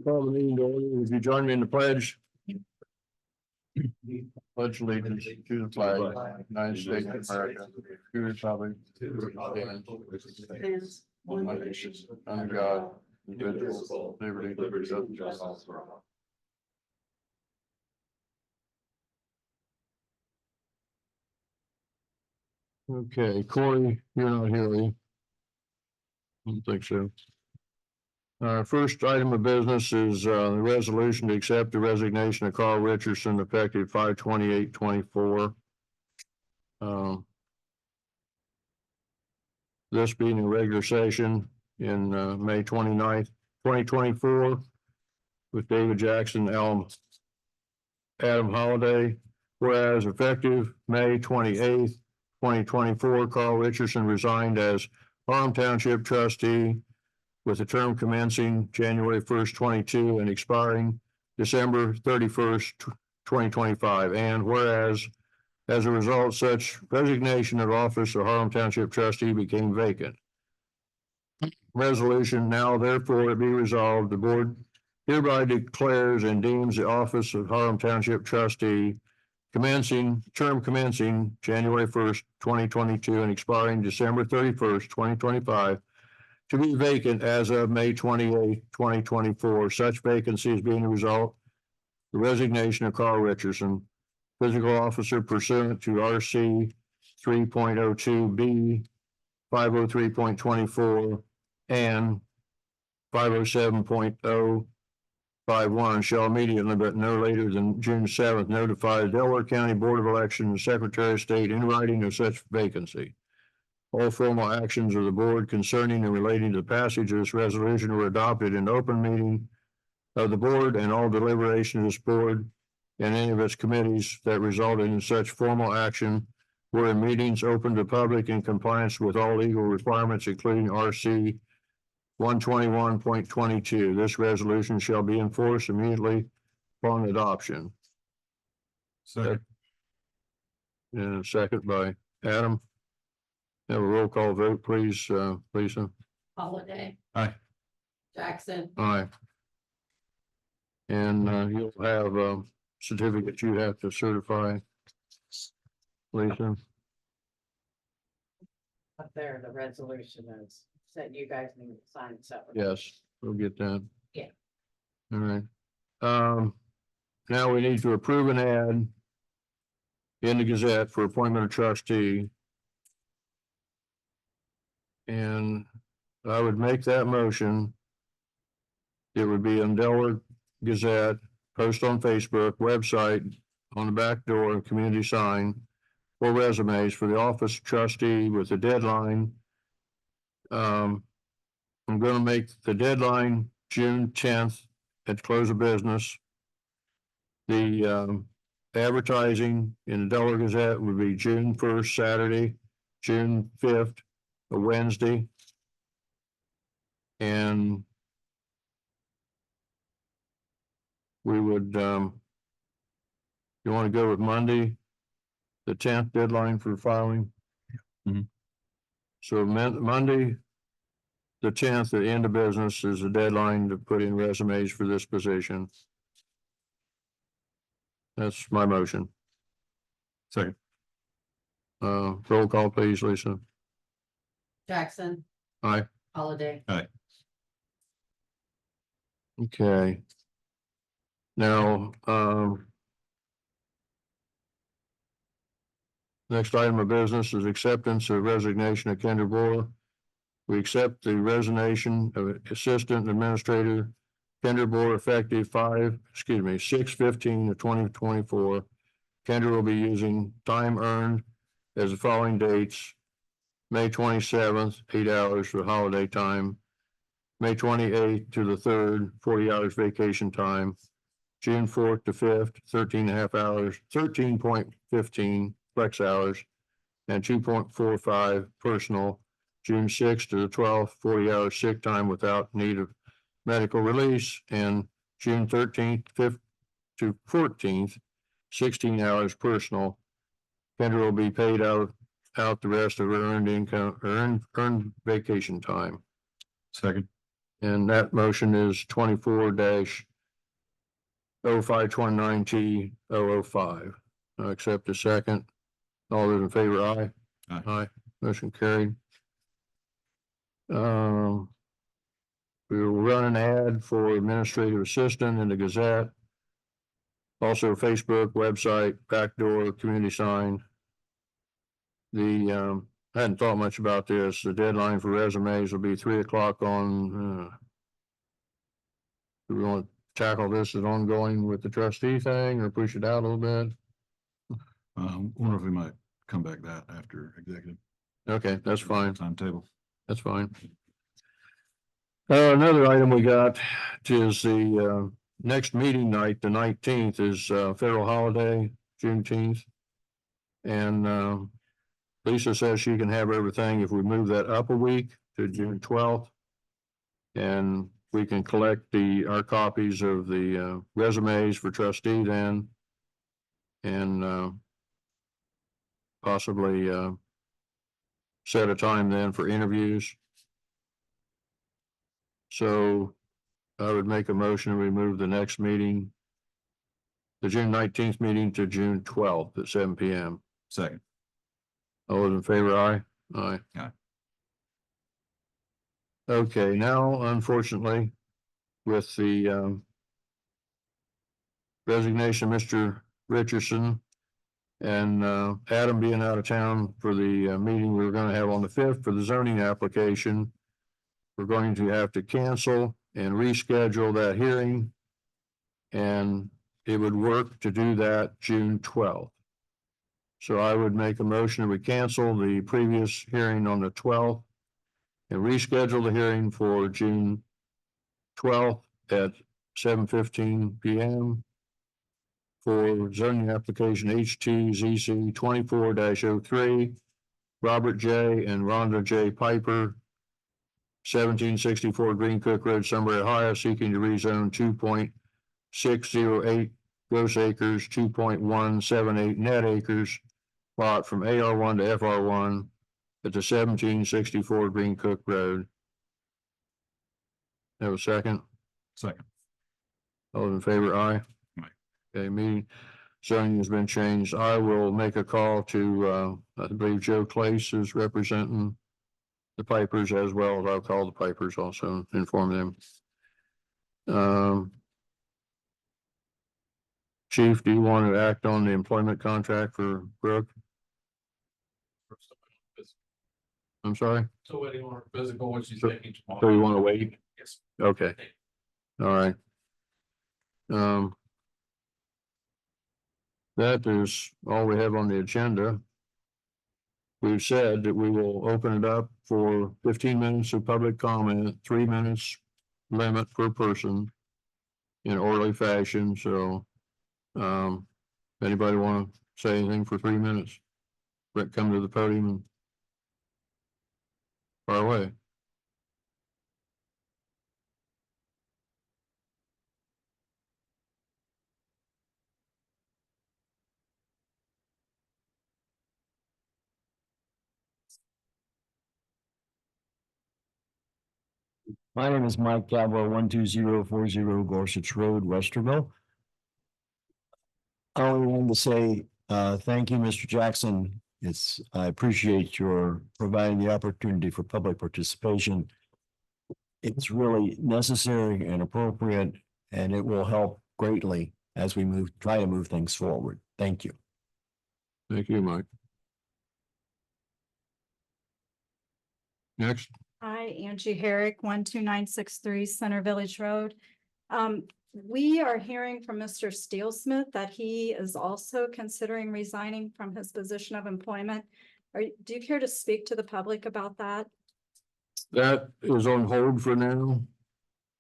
Call the meeting to order. Would you join me in the pledge? Pledge allegiance to the flag of the United States of America, to the republic, stands one nation, under God, indivisible, liberty, and justice for all. Okay, Corey, you're not here, are you? I don't think so. First item of business is the resolution to accept the resignation of Carl Richardson effective 5/28/24. This being a regular session in May 29th, 2024 with David Jackson, Adam Holliday. Whereas effective May 28th, 2024, Carl Richardson resigned as Harlem Township trustee with the term commencing January 1st, 22 and expiring December 31st, 2025. And whereas as a result, such resignation of office of Harlem Township trustee became vacant. Resolution now therefore be resolved, the board hereby declares and deems the office of Harlem Township trustee term commencing January 1st, 2022 and expiring December 31st, 2025 to be vacant as of May 28th, 2024. Such vacancy is being a result the resignation of Carl Richardson, physical officer pursuant to RC 3.02B, 503.24, and 507.051 shall immediately, but no later than June 7th, notify the Delaware County Board of Elections and Secretary of State in writing of such vacancy. All formal actions of the board concerning and relating to the passage of this resolution were adopted in open meeting of the board, and all deliberation of this board and any of its committees that resulted in such formal action were in meetings open to public in compliance with all legal requirements, including RC 121.22. This resolution shall be enforced immediately upon adoption. Second. And a second by Adam. Have a roll call vote, please, Lisa. Holiday. Aye. Jackson. Aye. And you'll have a certificate you have to certify, Lisa. Up there, the resolution is that you guys need to sign separately. Yes, we'll get that. Yeah. All right. Now we need to approve an ad in the Gazette for appointment of trustee. And I would make that motion. It would be in Delaware Gazette, post on Facebook, website, on the back door, and community sign for resumes for the office of trustee with the deadline. I'm going to make the deadline June 10th at close of business. The advertising in the Delaware Gazette would be June 1st, Saturday, June 5th, a Wednesday. And we would, you want to go with Monday, the 10th deadline for filing? Mm-hmm. So Monday, the 10th, the end of business is the deadline to put in resumes for this position. That's my motion. Second. Roll call, please, Lisa. Jackson. Aye. Holiday. Aye. Okay. Now, next item of business is acceptance of resignation of Kendra Bohr. We accept the resignation of Assistant Administrator Kendra Bohr effective 6/15 of 2024. Kendra will be using time earned as the following dates: May 27th, 8 hours for holiday time; May 28th to the 3rd, 40 hours vacation time; June 4th to 5th, 13.5 hours, 13.15 flex hours, and 2.45 personal; June 6th to the 12th, 40 hours sick time without need of medical release; and June 13th, 5th to 14th, 16 hours personal. Kendra will be paid out the rest of her earned income, earned vacation time. Second. And that motion is 24-0529T005. I accept a second. All those in favor, aye. Aye. Aye. Motion carried. We will run an ad for administrative assistant in the Gazette. Also Facebook, website, backdoor, community sign. I hadn't thought much about this. The deadline for resumes will be 3:00 on, do we want to tackle this as ongoing with the trustee thing or push it out a little bit? Wonder if we might come back that after executive. Okay, that's fine. Timetable. That's fine. Another item we got is the next meeting night, the 19th, is federal holiday, Juneteenth. And Lisa says she can have everything if we move that up a week to June 12th. And we can collect our copies of the resumes for trustee then. And possibly set a time then for interviews. So I would make a motion, we move the next meeting, the June 19th meeting, to June 12th at 7 PM. Second. All those in favor, aye? Aye. Aye. Okay, now unfortunately, with the resignation of Mr. Richardson and Adam being out of town for the meeting we were going to have on the 5th for the zoning application, we're going to have to cancel and reschedule that hearing. And it would work to do that June 12th. So I would make a motion that we cancel the previous hearing on the 12th and reschedule the hearing for June 12th at 7:15 PM for zoning application HTZC 24-03, Robert J. and Rhonda J. Piper, 1764 Green Cook Road, Sunbury, Ohio, seeking to rezone 2.608 gross acres, 2.178 net acres lot from AR1 to FR1 at the 1764 Green Cook Road. Have a second? Second. All in favor, aye? Aye. Okay, meeting zoning has been changed. I will make a call to, I believe Joe Clace is representing the Pipers, as well as I'll call the Pipers also and inform them. Chief, do you want to act on the employment contract for Brooke? I'm sorry? So waiting on her physical, when she's So- taking tomorrow. So you want to wait? Yes. Okay. All right. That is all we have on the agenda. We've said that we will open it up for 15 minutes of public comment, 3 minutes limit per person in orderly fashion. So, anybody want to say anything for 3 minutes? Rick, come to the podium and fire away. My name is Mike Galvo, 12040 Gorsuch Road, Westerville. I only wanted to say, thank you, Mr. Jackson. I appreciate your providing the opportunity for public participation. It's really necessary and appropriate, and it will help greatly as we try to move things forward. Thank you. Thank you, Mike. Next. Hi, Angie Herrick, 12963 Center Village Road. We are hearing from Mr. Steelsmith that he is also considering resigning from his position of employment. Do you care to speak to the public about that? That is on hold for now.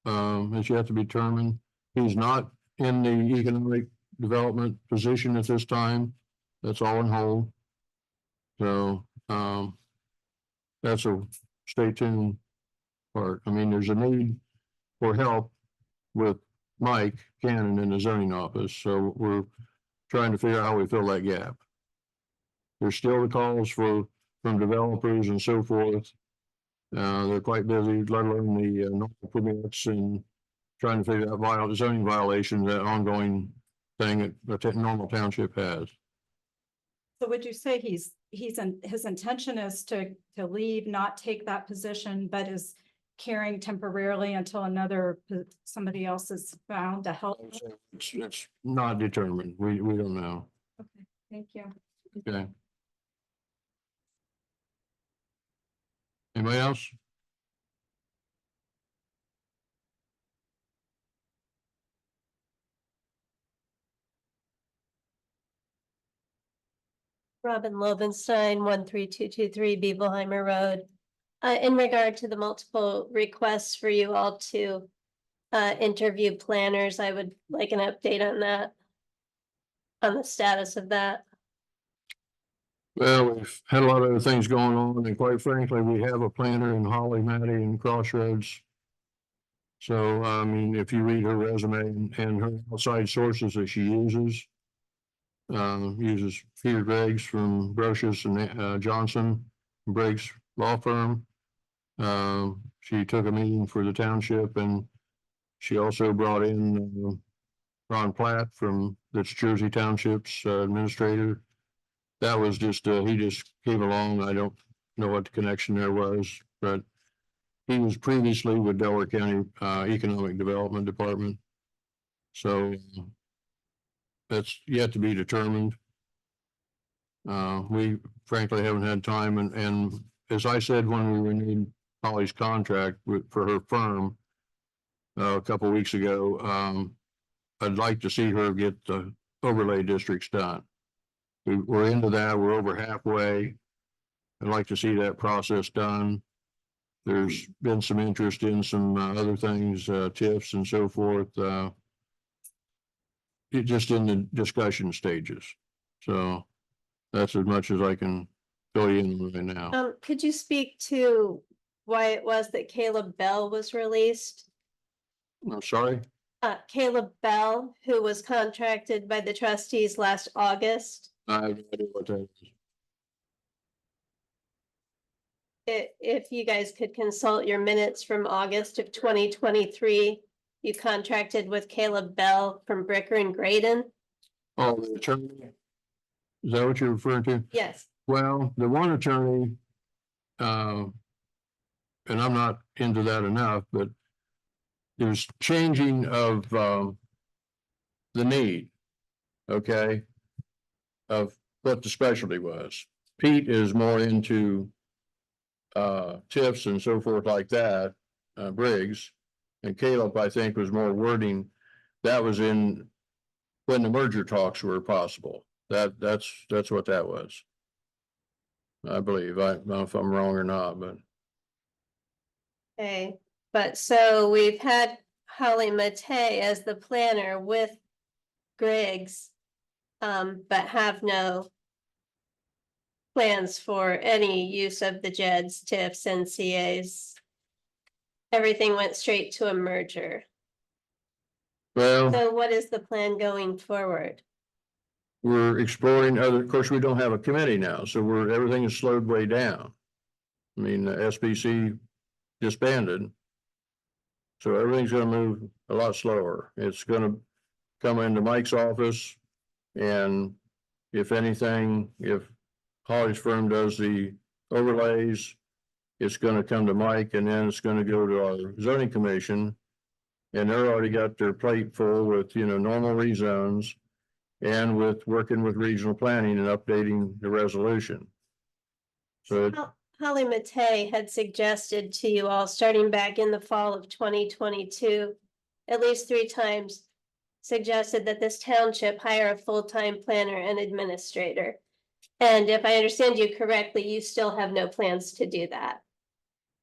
It's yet to be determined. He's not in the economic development position at this time. That's all on hold. So, that's a stay tuned part. I mean, there's a need for help with Mike Cannon in the zoning office. So we're trying to figure out how we fill that gap. There's still the calls from developers and so forth. They're quite busy, let alone the normal permits and trying to figure out zoning violations, that ongoing thing that a normal township has. So would you say his intention is to leave, not take that position, but is carrying temporarily until somebody else is found to help? It's not determined. We don't know. Okay, thank you. Okay. Anybody else? Robin Lobenstein, 13223 Beebleheimer Road. In regard to the multiple requests for you all to interview planners, I would like an update on that. On the status of that. Well, we've had a lot of other things going on, and quite frankly, we have a planner in Holly, Matty, and Crossroads. So, I mean, if you read her resume and her outside sources that she uses Peter Briggs from Brochus and Johnson, Briggs Law Firm. She took a meeting for the township, and she also brought in Ron Platt that's Jersey Township's administrator. That was just, he just came along. I don't know what the connection there was, but he was previously with Delaware County Economic Development Department. So that's yet to be determined. We frankly haven't had time, and as I said, when we renewed Holly's contract for her firm a couple of weeks ago, I'd like to see her get the overlay districts done. We're into that. We're over halfway. I'd like to see that process done. There's been some interest in some other things, TIFs and so forth. Just in the discussion stages. So that's as much as I can fill you in right now. Could you speak to why it was that Caleb Bell was released? I'm sorry. Caleb Bell, who was contracted by the trustees last August. I have no idea what that is. If you guys could consult your minutes from August of 2023, you contracted with Caleb Bell from Bricker and Graydon. Oh, the attorney? Is that what you're referring to? Yes. Well, the one attorney, and I'm not into that enough, but there's changing of the need, okay, of what the specialty was. Pete is more into TIFs and so forth like that, Briggs, and Caleb, I think, was more wording. That was in when the merger talks were possible. That's what that was. I believe. I don't know if I'm wrong or not, but Okay, but so we've had Holly Matei as the planner with Griggs, but have no plans for any use of the JEDs, TIFs, NCAs. Everything went straight to a merger. well, So what is the plan going forward? we're exploring other, of course, we don't have a committee now, so everything is slowed way down. I mean, the SBC disbanded. So everything's gonna move a lot slower. It's gonna come into Mike's office. And if anything, if Holly's firm does the overlays, it's gonna come to Mike, and then it's gonna go to our zoning commission. And they're already got their plate full with, normal rezones and with working with regional planning and updating the resolution. So Holly Matei had suggested to you all, starting back in the fall of 2022, at least 3 times, suggested that this township hire a full-time planner and administrator. And if I understand you correctly, you still have no plans to do that.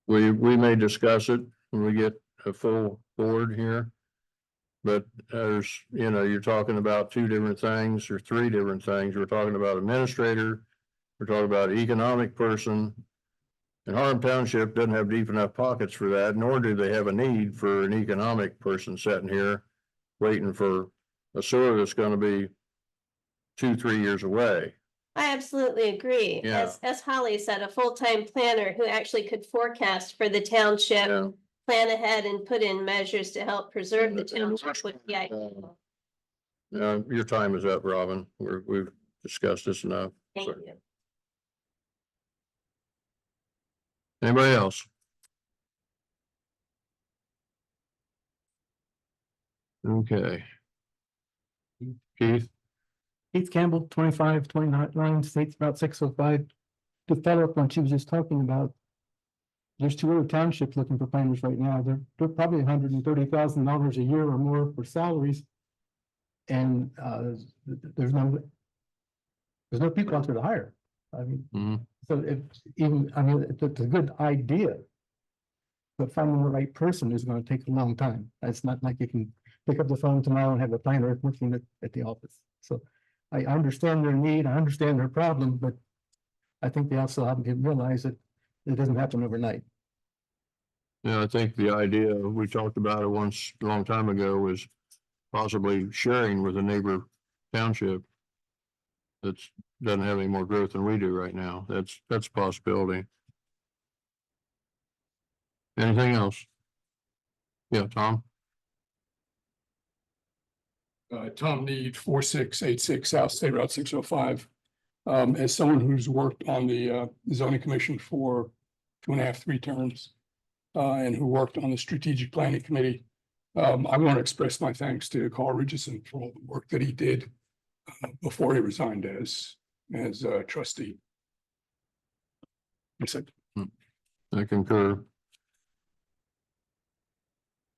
we may discuss it when we get a full board here. But there's, you're talking about 2 different things or 3 different things. We're talking about administrator, we're talking about economic person. And Harlem Township doesn't have deep enough pockets for that, nor do they have a need for an economic person sitting here waiting for a sewer that's going to be 2-3 years away. I absolutely agree. Yeah. As Holly said, a full-time planner who actually could forecast for the township, Yeah. plan ahead and put in measures to help preserve the township would be ideal. Your time is up, Robin. We've discussed this enough. Thank So, you. anybody else? Okay. Keith, Keith Campbell, 2529 States Route 605. To follow up on what she was just talking about. There's two other townships looking for planners right now. They're probably $130,000 a year or more for salaries. And there's no people out there to hire. I mean, Mhm. so if even, I mean, it's a good idea. But finding the right person is gonna take a long time. It's not like you can pick up the phone tomorrow and have a planner working at the office. So I understand their need, I understand their problem, but I think they also have to realize that it doesn't happen overnight. Yeah, I think the idea, we talked about it once a long time ago, was possibly sharing with a neighbor township that's, doesn't have any more growth than we do right now. That's a possibility. Anything else? Yeah, Tom? Tom Need, 4686 South State Route 605. As someone who's worked on the zoning commission for 2.5, 3 terms, and who worked on the strategic planning committee, I want to express my thanks to Carl Richardson for all the work that he did before he resigned as trustee. That's it. I concur.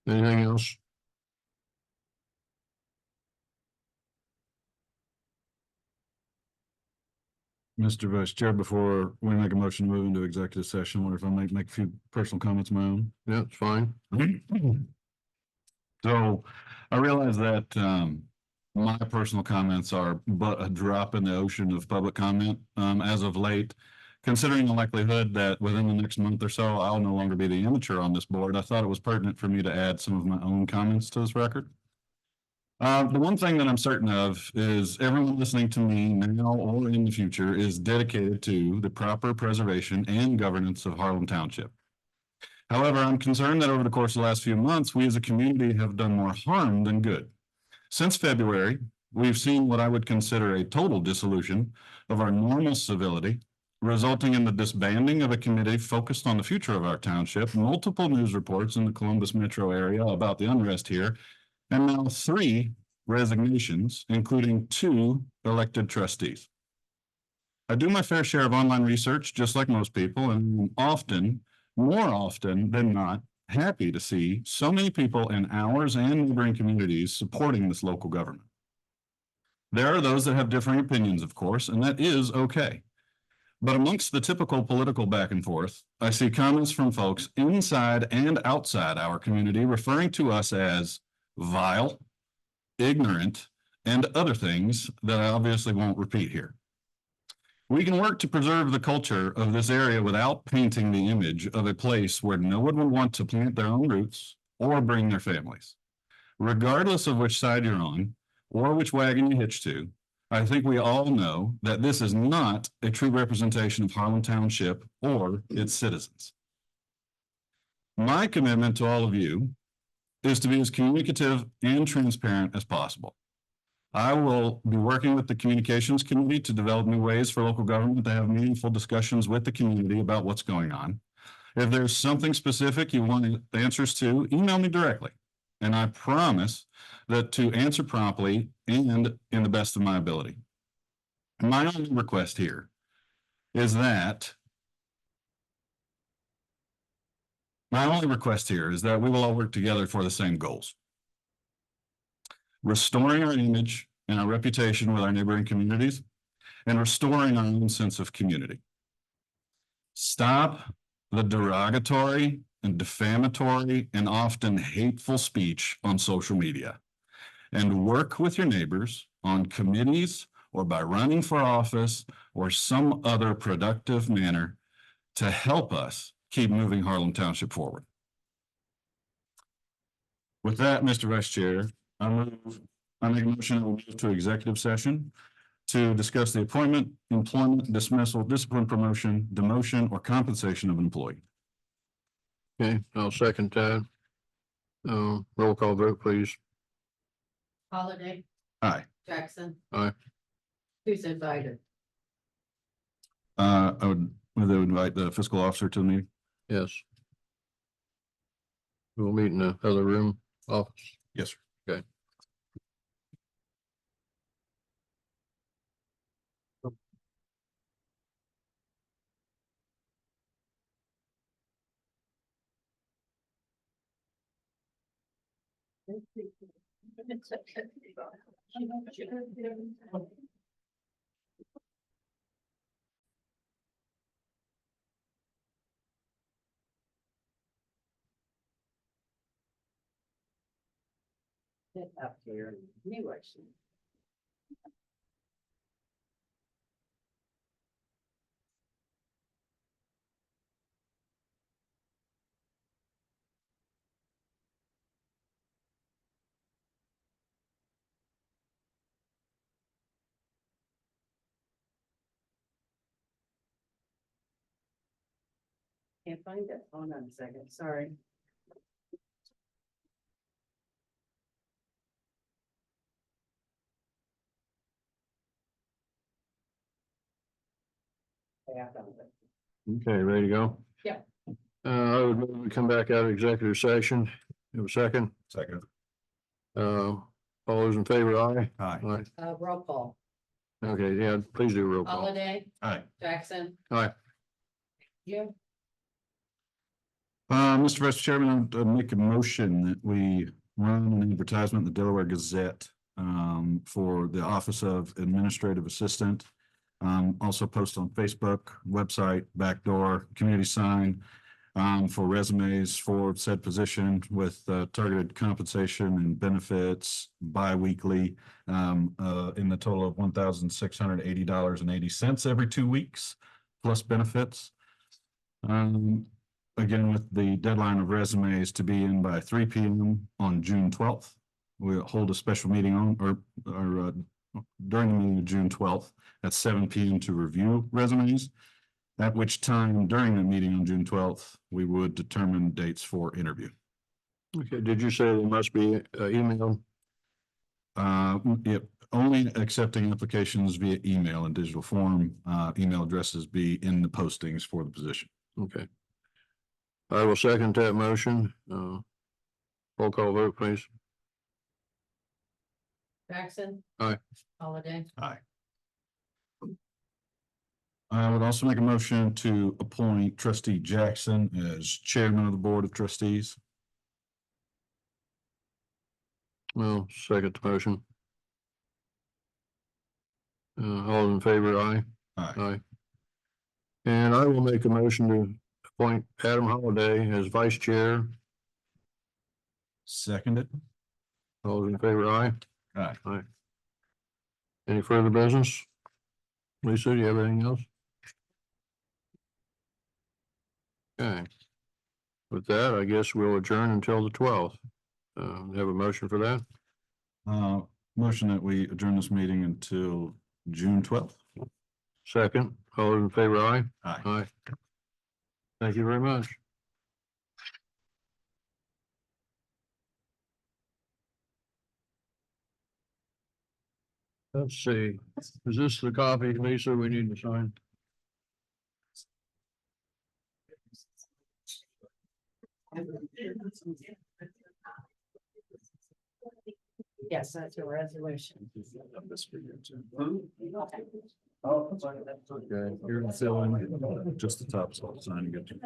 Anything else? Mr. Vice Chair, before we make a motion to move into executive session, I wonder if I might make a few personal comments of my own. Yeah, it's fine. So I realize that my personal comments are but a drop in the ocean of public comment as of late. Considering the likelihood that within the next month or so, I'll no longer be the amateur on this board, I thought it was pertinent for me to add some of my own comments to this record. The one thing that I'm certain of is everyone listening to me now or in the future is dedicated to the proper preservation and governance of Harlem Township. However, I'm concerned that over the course of the last few months, we as a community have done more harm than good. Since February, we've seen what I would consider a total dissolution of our normal civility, resulting in the disbanding of a committee focused on the future of our township, multiple news reports in the Columbus metro area about the unrest here, and now 3 resignations, including 2 elected trustees. I do my fair share of online research, just like most people, and I'm more often than not, happy to see so many people in ours and neighboring communities supporting this local government. There are those that have differing opinions, of course, and that is okay. But amongst the typical political back and forth, I see comments from folks inside and outside our community referring to us as vile, ignorant, and other things that I obviously won't repeat here. We can work to preserve the culture of this area without painting the image of a place where no one would want to plant their own roots or bring their families. Regardless of which side you're on or which wagon you hitch to, I think we all know that this is not a true representation of Harlem Township or its citizens. My commitment to all of you is to be as communicative and transparent as possible. I will be working with the communications committee to develop new ways for local government to have meaningful discussions with the community about what's going on. If there's something specific you want answers to, email me directly. And I promise that to answer promptly and in the best of my ability. My only request here is that we will all work together for the same goals. Restoring our image and our reputation with our neighboring communities, and restoring our own sense of community. Stop the derogatory and defamatory and often hateful speech on social media, and work with your neighbors on committees or by running for office or some other productive manner to help us keep moving Harlem Township forward. With that, Mr. Vice Chair, I make a motion to move to executive session to discuss the appointment, employment, dismissal, discipline, promotion, demotion, or compensation of an employee. Okay, I'll second that. Roll call vote, please. Holiday, Aye. Jackson. Aye. Who's invited? I would invite the fiscal officer to the meeting. Yes. We'll meet in the other room office. Yes, sir. Okay. Sit up here. Anyway. Can't find it. Hold on a second, sorry. Yeah, I found it. Okay, ready to go? Yeah. I would move we come back out of executive session. You have a second? Second. All those in favor, aye? Aye. Aye. Roll call. Okay, yeah, please do a roll call. Holiday, Aye. Jackson. Aye. You. Mr. Vice Chairman, I'd make a motion that we run an advertisement in the Delaware Gazette for the Office of Administrative Assistant. Also post on Facebook, website, backdoor, community sign for resumes for said position with targeted compensation and benefits bi-weekly in the total of $1,680.80 every 2 weeks plus benefits. Again, with the deadline of resumes to be in by 3 p.m. on June 12th. We'll hold a special meeting on or during the meeting of June 12th at 7 p.m. to review resumes. At which time during the meeting on June 12th, we would determine dates for interview. Okay, did you say they must be emailed? Only accepting applications via email and digital form. Email addresses be in the postings for the position. Okay. I will second that motion. Roll call vote, please. Jackson. Aye. Holiday. Aye. I would also make a motion to appoint Trustee Jackson as Chairman of the Board of Trustees. Well, second the motion. All in favor, aye? Aye. Aye. And I will make a motion to appoint Adam Holliday as Vice Chair. Seconded. All those in favor, aye? Aye. Aye. Any further business? Lisa, do you have anything else? Okay. With that, I guess we'll adjourn until the 12th. Have a motion for that? Motion that we adjourn this meeting until June 12th. Second, all those in favor, aye? Aye. Aye. Thank you very much. Let's see, is this the copy, Lisa, we need to sign? Yes, that's a resolution. Okay, you're filling. Just the top, so I'll sign and get to.